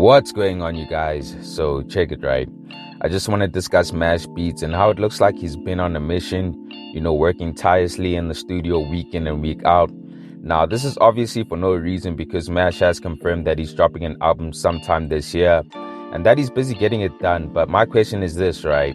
What's going on, you guys? So check it, right? I just want to discuss MashBeatz's and how it looks like he's been on a mission, working tirelessly in the studio week in and week out. Now, this is obviously for no reason because Mash has confirmed that he's dropping an album sometime this year and that he's busy getting it done. But my question is this, right?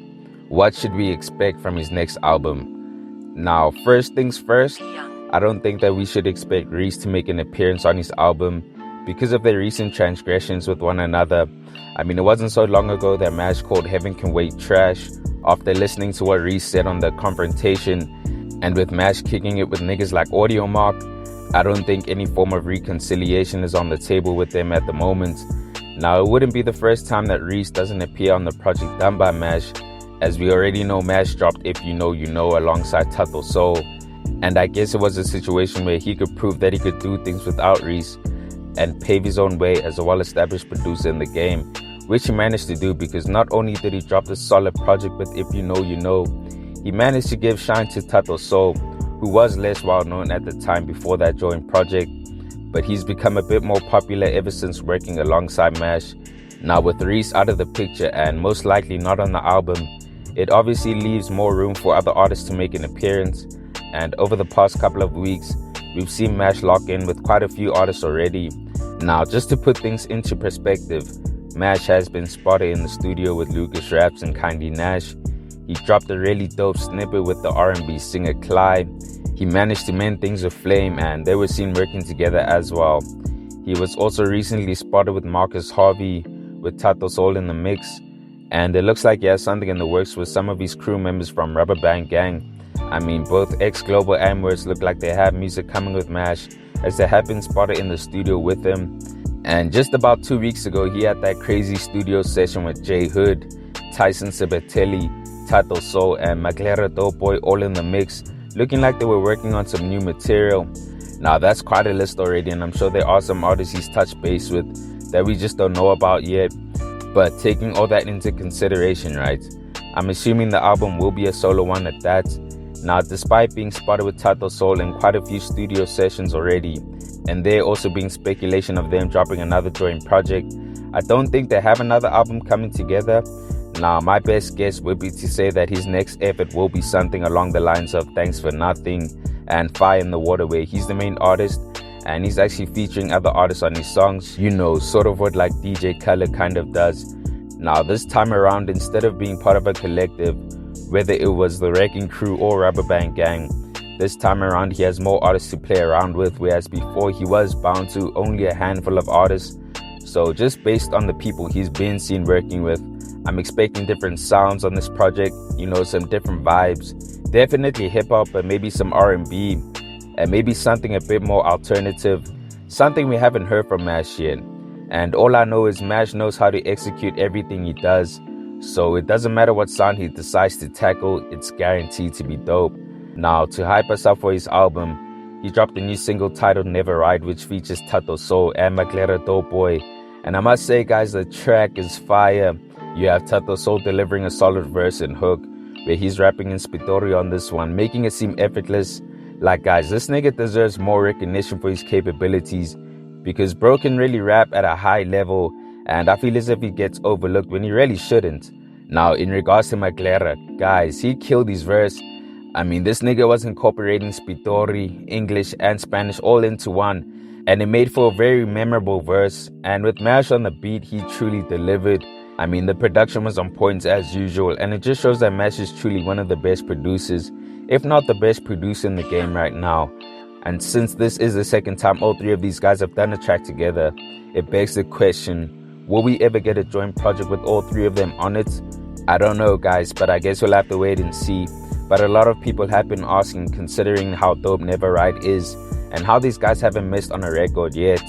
What should we expect from his next album? Now, first things first, I don't think that we should expect Reese to make an appearance on his album because of their recent transgressions with one another. I mean, it wasn't so long ago that Mash called Heaven Can Wait trash after listening to what Reese said on the confrontation, and with Mash kicking it with niggas like Audio Mark, I don't think any form of reconciliation is on the table with them at the moment. Now, it wouldn't be the first time that Reese doesn't appear on the project done by Mash, as we already know Mash dropped If You Know You Know alongside Tato Soul, and I guess it was a situation where he could prove that he could do things without Reese and pave his own way as a well-established producer in the game, which he managed to do because not only did he drop a solid project with If You Know You Know, he managed to give shine to Tato Soul, who was less well-known at the time before that joint project, but he's become a bit more popular ever since working alongside Mash. Now with Reese out of the picture and most likely not on the album, it obviously leaves more room for other artists to make an appearance, and over the past couple of weeks, we've seen Mash lock in with quite a few artists already. Now, just to put things into perspective, Mash has been spotted in the studio with Lucas Raps and Kindy Nash. He dropped a really dope snippet with the R&B singer Clyde. He managed to mend things with Flame and they were seen working together as well. He was also recently spotted with Marcus Harvey with Tato Soul in the mix. And it looks like he has something in the works with some of his crew members from Rubber Band Gang. I mean, both X-Global and Words look like they have music coming with Mash, as they have been spotted in the studio with him. And just about 2 weeks ago, he had that crazy studio session with J Hood, Tyson Sabatelli, Tato Soul, and Maglera Doughboy all in the mix, looking like they were working on some new material. Now, that's quite a list already, and I'm sure there are some artists he's touched base with that we just don't know about yet. But taking all that into consideration, right, I'm assuming the album will be a solo one at that. Now, despite being spotted with Tato Soul in quite a few studio sessions already, and there also being speculation of them dropping another joint project, I don't think they have another album coming together. Now, my best guess would be to say that his next effort will be something along the lines of Thanks for Nothing and Fire in the Water, where he's the main artist and he's actually featuring other artists on his songs, sort of what like DJ Khaled kind of does. Now, this time around, instead of being part of a collective, whether it was the Wrecking Crew or Rubber Band Gang, this time around he has more artists to play around with, whereas before he was bound to only a handful of artists. So just based on the people he's been seen working with, I'm expecting different sounds on this project, some different vibes, definitely hip-hop, but maybe some R&B, and maybe something a bit more alternative, something we haven't heard from Mash yet. And all I know is Mash knows how to execute everything he does, so it doesn't matter what sound he decides to tackle, it's guaranteed to be dope. Now, to hype us up for his album, he dropped a new single titled Never Ride, which features Tato Soul and Maglera Doughboy. And I must say, guys, the track is fire. You have Tato Soul delivering a solid verse and hook, where he's rapping in Spitori on this one, making it seem effortless. Like, guys, this nigga deserves more recognition for his capabilities, because bro can really rap at a high level, and I feel as if he gets overlooked when he really shouldn't. Now, in regards to Maglera, guys, he killed his verse. I mean, this nigga was incorporating Spitori, English, and Spanish all into one, and it made for a very memorable verse. And with Mash on the beat, he truly delivered. I mean, the production was on point as usual, and it just shows that Mash is truly one of the best producers, if not the best producer in the game right now. And since this is the second time all three of these guys have done a track together, it begs the question, will we ever get a joint project with all three of them on it? I don't know, guys, but I guess we'll have to wait and see. But a lot of people have been asking, considering how dope Never Ride is and how these guys haven't missed on a record yet.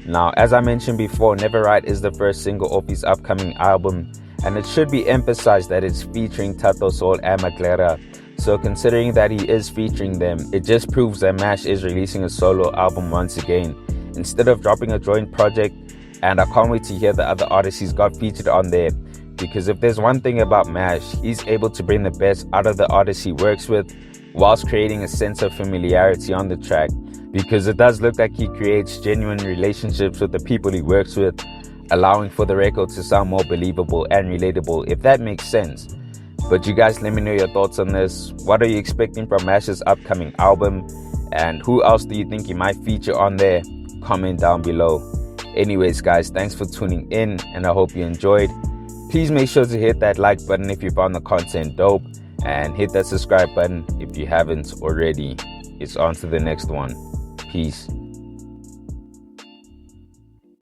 Now, as I mentioned before, Never Ride is the first single off his upcoming album, and it should be emphasized that it's featuring Tato Soul and Maglera. So considering that he is featuring them, it just proves that Mash is releasing a solo album once again, instead of dropping a joint project. And I can't wait to hear the other artists he's got featured on there, because if there's one thing about Mash, he's able to bring the best out of the artists he works with, whilst creating a sense of familiarity on the track, because it does look like he creates genuine relationships with the people he works with. allowing for the record to sound more believable and relatable, if that makes sense. But you guys, let me know your thoughts on this. What are you expecting from Mash's upcoming album? And who else do you think he might feature on there? Comment down below. Anyways, guys, thanks for tuning in, and I hope you enjoyed. Please make sure to hit that like button if you found the content dope, and hit that subscribe button if you haven't already. It's on to the next one. Peace.